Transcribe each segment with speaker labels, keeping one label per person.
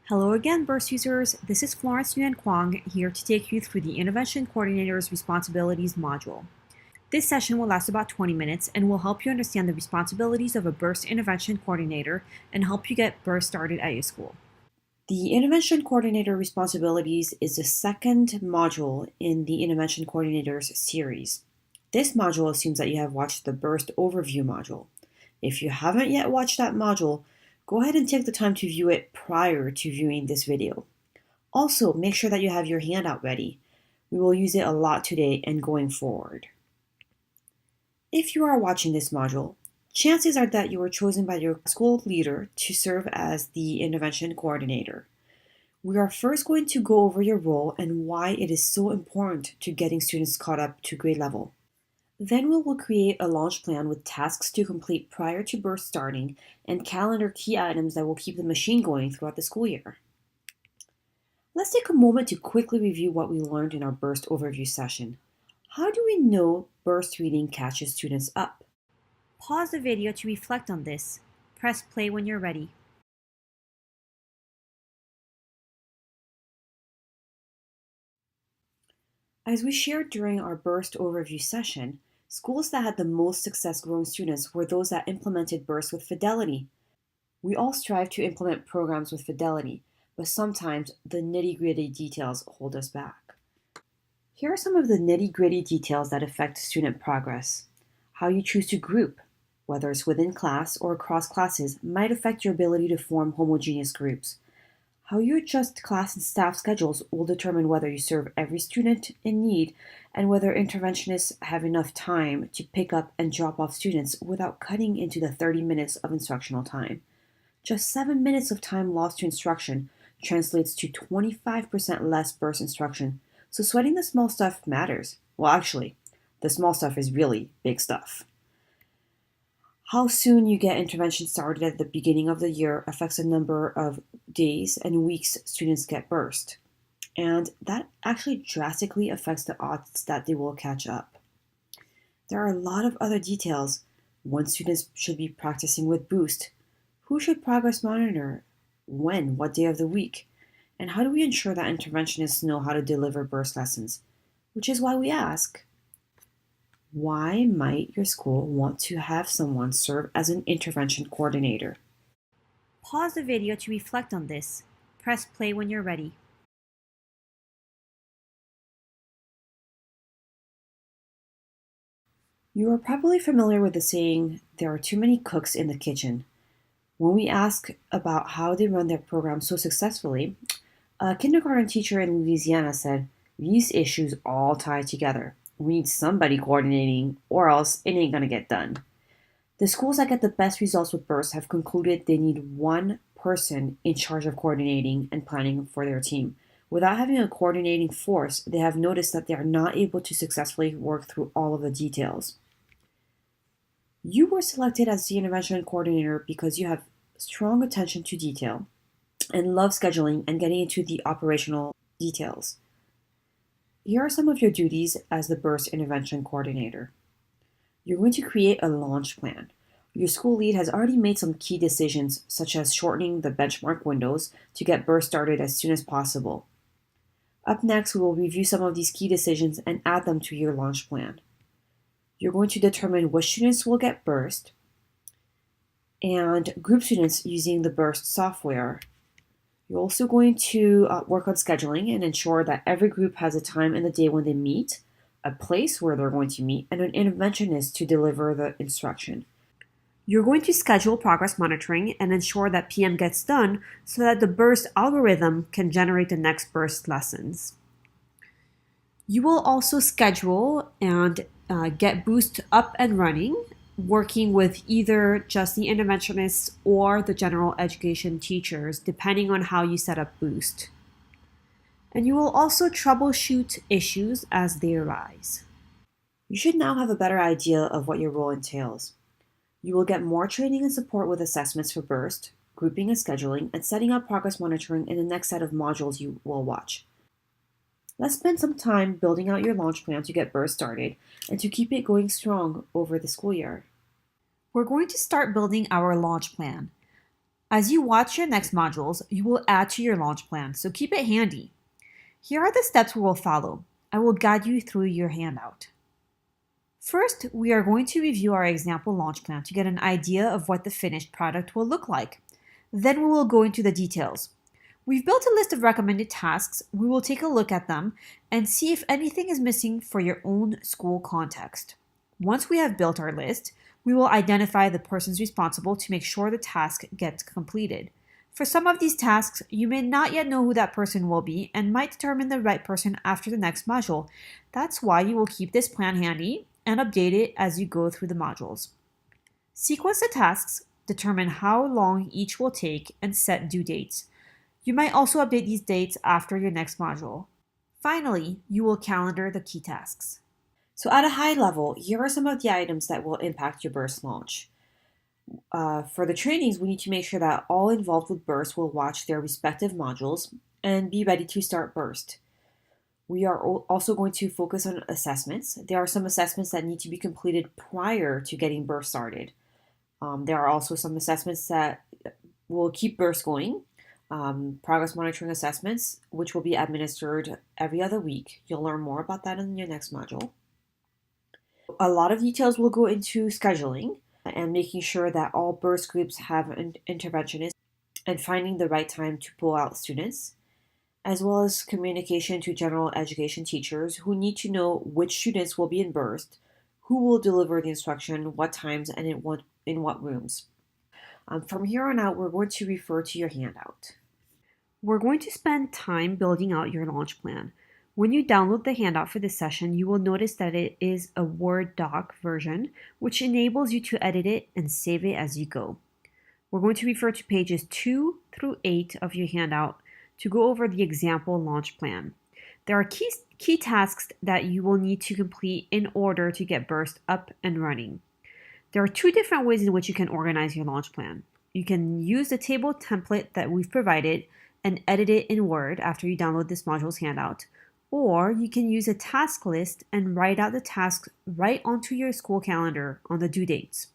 Speaker 1: Hello again, burst users. This is Florence Nguyen Kwong here to take you through the Intervention Coordinator's Responsibilities module. This session will last about 20 minutes and will help you understand the responsibilities of a burst intervention coordinator and help you get burst started at your school. The Intervention Coordinator Responsibilities is the second module in the Intervention Coordinators series. This module assumes that you have watched the Burst Overview module. If you haven't yet watched that module, go ahead and take the time to view it prior to viewing this video. Also, make sure that you have your handout ready. We will use it a lot today and going forward. If you are watching this module, chances are that you were chosen by your school leader to serve as the intervention coordinator. We are first going to go over your role and why it is so important to getting students caught up to grade level. Then we will create a launch plan with tasks to complete prior to burst starting and calendar key items that will keep the machine going throughout the school year. Let's take a moment to quickly review what we learned in our burst overview session. How do we know burst reading catches students up? Pause the video to reflect on this. Press play when you're ready. As we shared during our burst overview session, schools that had the most success growing students were those that implemented burst with fidelity. We all strive to implement programs with fidelity, but sometimes the nitty-gritty details hold us back. Here are some of the nitty-gritty details that affect student progress. How you choose to group, whether it's within class or across classes, might affect your ability to form homogeneous groups. How you adjust class and staff schedules will determine whether you serve every student in need and whether interventionists have enough time to pick up and drop off students without cutting into the 30 minutes of instructional time. Just 7 minutes of time lost to instruction translates to 25% less burst instruction, so sweating the small stuff matters. Well, actually, the small stuff is really big stuff. How soon you get intervention started at the beginning of the year affects the number of days and weeks students get burst. And that actually drastically affects the odds that they will catch up. There are a lot of other details. When students should be practicing with boost, who should progress monitor, when, what day of the week, and how do we ensure that interventionists know how to deliver burst lessons? Which is why we ask, why might your school want to have someone serve as an intervention coordinator? Pause the video to reflect on this. Press play when you're ready. You are probably familiar with the saying, there are too many cooks in the kitchen. When we ask about how they run their program so successfully, a kindergarten teacher in Louisiana said, these issues all tie together. We need somebody coordinating, or else it ain't gonna get done. The schools that get the best results with bursts have concluded they need one person in charge of coordinating and planning for their team. Without having a coordinating force, they have noticed that they are not able to successfully work through all of the details. You were selected as the intervention coordinator because you have strong attention to detail and love scheduling and getting into the operational details. Here are some of your duties as the burst intervention coordinator. You're going to create a launch plan. Your school lead has already made some key decisions, such as shortening the benchmark windows to get burst started as soon as possible. Up next, we will review some of these key decisions and add them to your launch plan. You're going to determine which students will get burst and group students using the burst software. You're also going to work on scheduling and ensure that every group has a time in the day when they meet, a place where they're going to meet, and an interventionist to deliver the instruction. You're going to schedule progress monitoring and ensure that PM gets done so that the burst algorithm can generate the next burst lessons. You will also schedule and get Boost up and running, working with either just the interventionists or the general education teachers, depending on how you set up Boost. And you will also troubleshoot issues as they arise. You should now have a better idea of what your role entails. You will get more training and support with assessments for burst, grouping and scheduling, and setting up progress monitoring in the next set of modules you will watch. Let's spend some time building out your launch plan to get burst started and to keep it going strong over the school year. We're going to start building our launch plan.
Speaker 2: As you watch your next modules, you will add to your launch plan, so keep it handy. Here are the steps we will follow. I will guide you through your handout. First, we are going to review our example launch plan to get an idea of what the finished product will look like. Then we will go into the details. We've built a list of recommended tasks. We will take a look at them and see if anything is missing for your own school context. Once we have built our list, we will identify the persons responsible to make sure the task gets completed. For some of these tasks, you may not yet know who that person will be and might determine the right person after the next module. That's why you will keep this plan handy and update it as you go through the modules. Sequence the tasks, determine how long each will take, and set due dates. You might also update these dates after your next module. Finally, you will calendar the key tasks.
Speaker 1: So at a high level, here are some of the items that will impact your burst launch. For the trainings, we need to make sure that all involved with burst will watch their respective modules and be ready to start burst. We are also going to focus on assessments. There are some assessments that need to be completed prior to getting burst started. There are also some assessments that will keep burst going. Progress monitoring assessments, which will be administered every other week. You'll learn more about that in your next module. A lot of details will go into scheduling and making sure that all burst groups have an interventionist and finding the right time to pull out students, as well as communication to general education teachers who need to know which students will be in burst, who will deliver the instruction, what times, and in what rooms. From here on out, we're going to refer to your handout.
Speaker 2: We're going to spend time building out your launch plan. When you download the handout for this session, you will notice that it is a Word doc version, which enables you to edit it and save it as you go. We're going to refer to pages 2 through 8 of your handout to go over the example launch plan. There are key tasks that you will need to complete in order to get burst up and running. There are 2 different ways in which you can organize your launch plan. You can use the table template that we've provided and edit it in Word after you download this module's handout, or you can use a task list and write out the tasks right onto your school calendar on the due dates.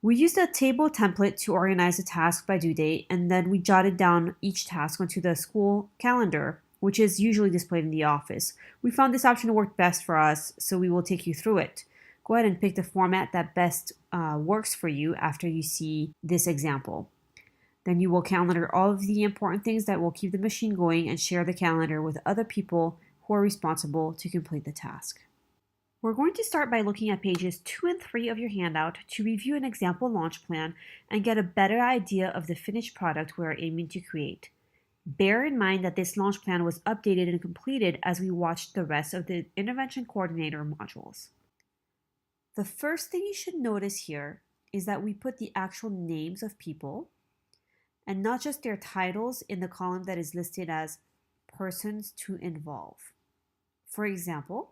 Speaker 2: We used a table template to organize the task by due date, and then we jotted down each task onto the school calendar, which is usually displayed in the office. We found this option worked best for us, so we will take you through it. Go ahead and pick the format that best works for you after you see this example. Then you will calendar all of the important things that will keep the machine going and share the calendar with other people who are responsible to complete the task. We're going to start by looking at pages 2 and 3 of your handout to review an example launch plan and get a better idea of the finished product we are aiming to create. Bear in mind that this launch plan was updated and completed as we watched the rest of the Intervention Coordinator modules. The first thing you should notice here is that we put the actual names of people and not just their titles in the column that is listed as persons to involve. For example,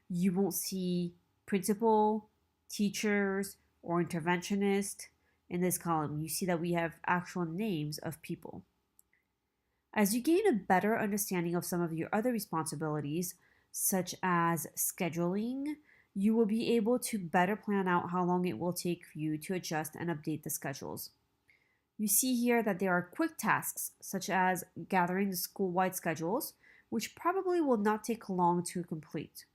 Speaker 2: you won't see principal, teachers, or interventionist in this column. You see that we have actual names of people. As you gain a better understanding of some of your other responsibilities, such as scheduling, you will be able to better plan out how long it will take for you to adjust and update the schedules. You see here that there are quick tasks, such as gathering the school-wide schedules, which probably will not take long to complete.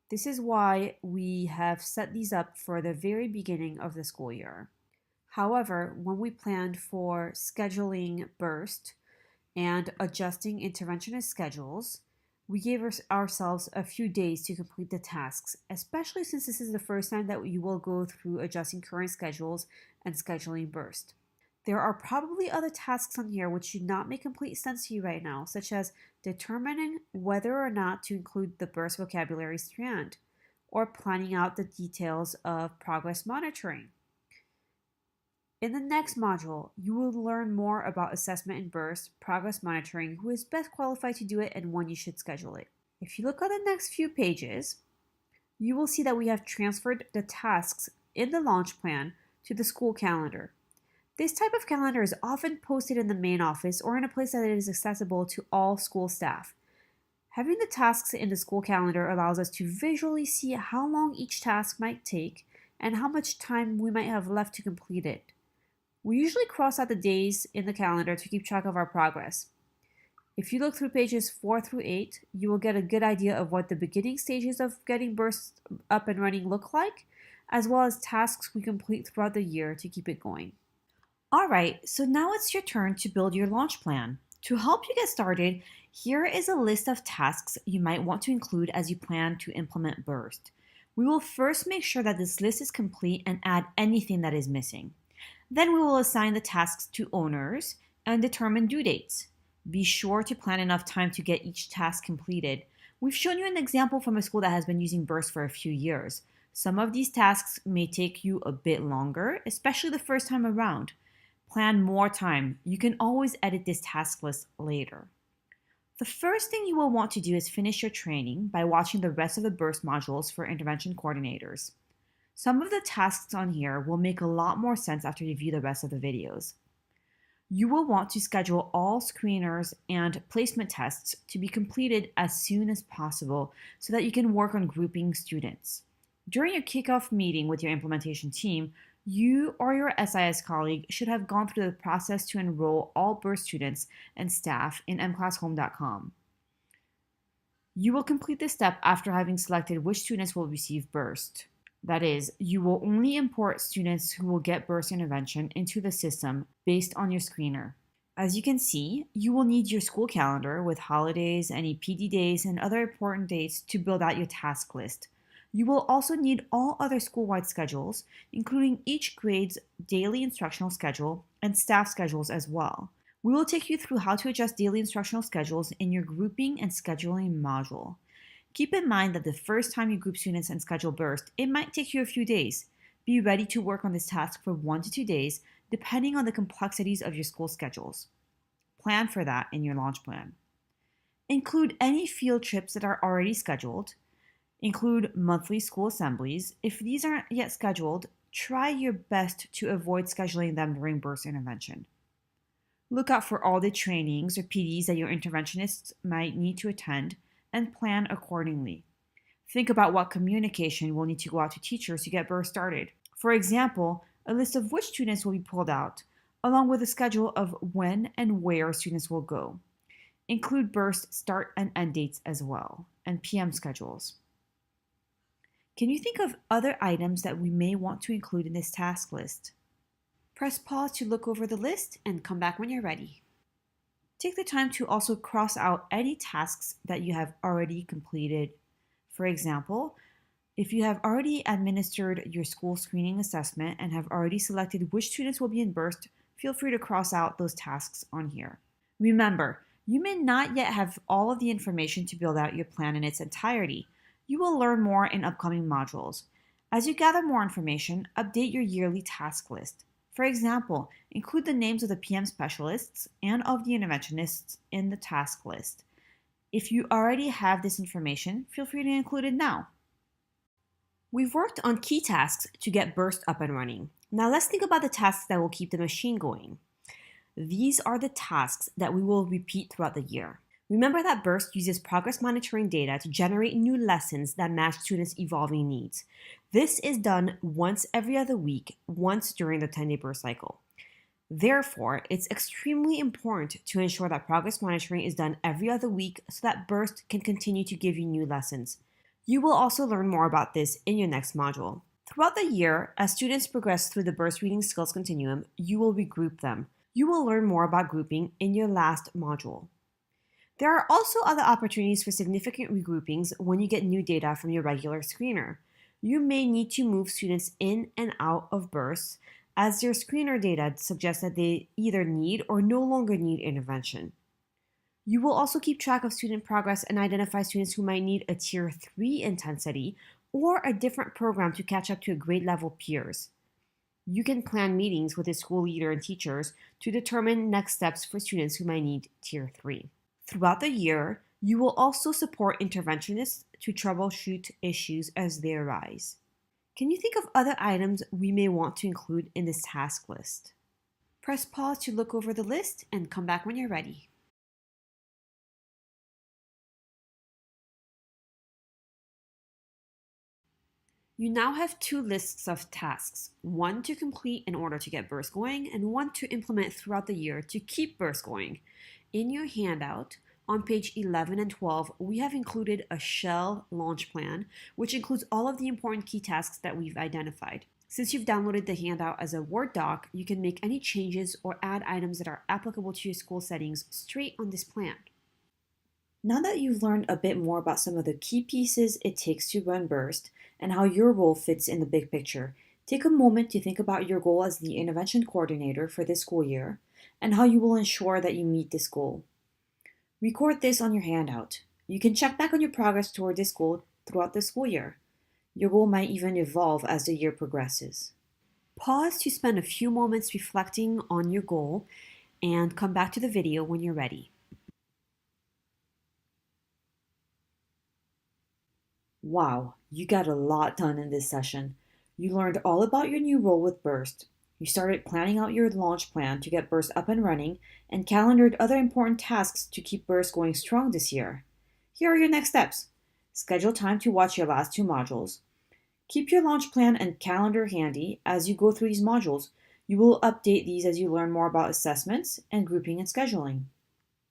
Speaker 2: This is why we have set these up for the very beginning of the school year. However, when we planned for scheduling burst and adjusting interventionist schedules, we gave ourselves a few days to complete the tasks, especially since this is the first time that you will go through adjusting current schedules and scheduling burst. There are probably other tasks on here which do not make complete sense to you right now, such as determining whether or not to include the burst vocabulary strand, or planning out the details of progress monitoring. In the next module, you will learn more about assessment in burst, progress monitoring, who is best qualified to do it, and when you should schedule it. If you look at the next few pages, you will see that we have transferred the tasks in the launch plan to the school calendar. This type of calendar is often posted in the main office or in a place that is accessible to all school staff. Having the tasks in the school calendar allows us to visually see how long each task might take and how much time we might have left to complete it. We usually cross out the days in the calendar to keep track of our progress. If you look through pages 4 through 8, you will get a good idea of what the beginning stages of getting bursts up and running look like, as well as tasks we complete throughout the year to keep it going. All right, so now it's your turn to build your launch plan. To help you get started, here is a list of tasks you might want to include as you plan to implement Burst. We will first make sure that this list is complete and add anything that is missing. Then we will assign the tasks to owners and determine due dates. Be sure to plan enough time to get each task completed. We've shown you an example from a school that has been using Burst for a few years. Some of these tasks may take you a bit longer, especially the first time around. Plan more time. You can always edit this task list later. The first thing you will want to do is finish your training by watching the rest of the Burst modules for intervention coordinators. Some of the tasks on here will make a lot more sense after you view the rest of the videos. You will want to schedule all screeners and placement tests to be completed as soon as possible so that you can work on grouping students. During your kickoff meeting with your implementation team, you or your SIS colleague should have gone through the process to enroll all Burst students and staff in mclasshome.com. You will complete this step after having selected which students will receive Burst. That is, you will only import students who will get Burst intervention into the system based on your screener. As you can see, you will need your school calendar with holidays, any PD days, and other important dates to build out your task list. You will also need all other school-wide schedules, including each grade's daily instructional schedule and staff schedules as well. We will take you through how to adjust daily instructional schedules in your grouping and scheduling module. Keep in mind that the first time you group students and schedule Burst, it might take you a few days. Be ready to work on this task for 1 to 2 days, depending on the complexities of your school schedules. Plan for that in your launch plan. Include any field trips that are already scheduled. Include monthly school assemblies. If these aren't yet scheduled, try your best to avoid scheduling them during Burst intervention. Look out for all the trainings or PDs that your interventionists might need to attend and plan accordingly. Think about what communication will need to go out to teachers to get Burst started. For example, a list of which students will be pulled out, along with a schedule of when and where students will go. Include Burst start and end dates as well, and PM schedules. Can you think of other items that we may want to include in this task list? Press pause to look over the list and come back when you're ready. Take the time to also cross out any tasks that you have already completed. For example, if you have already administered your school screening assessment and have already selected which students will be in Burst, feel free to cross out those tasks on here. Remember, you may not yet have all of the information to build out your plan in its entirety. You will learn more in upcoming modules. As you gather more information, update your yearly task list. For example, include the names of the PM specialists and of the interventionists in the task list. If you already have this information, feel free to include it now. We've worked on key tasks to get Burst up and running. Now let's think about the tasks that will keep the machine going. These are the tasks that we will repeat throughout the year. Remember that Burst uses progress monitoring data to generate new lessons that match students' evolving needs. This is done once every other week, once during the 10-day Burst cycle. Therefore, it's extremely important to ensure that progress monitoring is done every other week so that Burst can continue to give you new lessons. You will also learn more about this in your next module. Throughout the year, as students progress through the Burst reading skills continuum, you will regroup them. You will learn more about grouping in your last module. There are also other opportunities for significant regroupings when you get new data from your regular screener. You may need to move students in and out of Bursts as your screener data suggests that they either need or no longer need intervention. You will also keep track of student progress and identify students who might need a Tier 3 intensity or a different program to catch up to a grade level peers. You can plan meetings with the school leader and teachers to determine next steps for students who might need Tier 3. Throughout the year, you will also support interventionists to troubleshoot issues as they arise. Can you think of other items we may want to include in this task list? Press pause to look over the list and come back when you're ready. You now have two lists of tasks, one to complete in order to get Burst going, and one to implement throughout the year to keep Burst going. In your handout, on page 11 and 12, we have included a shell launch plan, which includes all of the important key tasks that we've identified. Since you've downloaded the handout as a Word doc, you can make any changes or add items that are applicable to your school settings straight on this plan.
Speaker 1: Now that you've learned a bit more about some of the key pieces it takes to run Burst and how your role fits in the big picture, take a moment to think about your goal as the intervention coordinator for this school year and how you will ensure that you meet this goal. Record this on your handout. You can check back on your progress toward this goal throughout the school year. Your goal might even evolve as the year progresses.
Speaker 2: Pause to spend a few moments reflecting on your goal and come back to the video when you're ready.
Speaker 1: Wow, you got a lot done in this session. You learned all about your new role with Burst. You started planning out your launch plan to get Burst up and running and calendared other important tasks to keep Burst going strong this year. Here are your next steps. Schedule time to watch your last two modules. Keep your launch plan and calendar handy as you go through these modules. You will update these as you learn more about assessments and grouping and scheduling.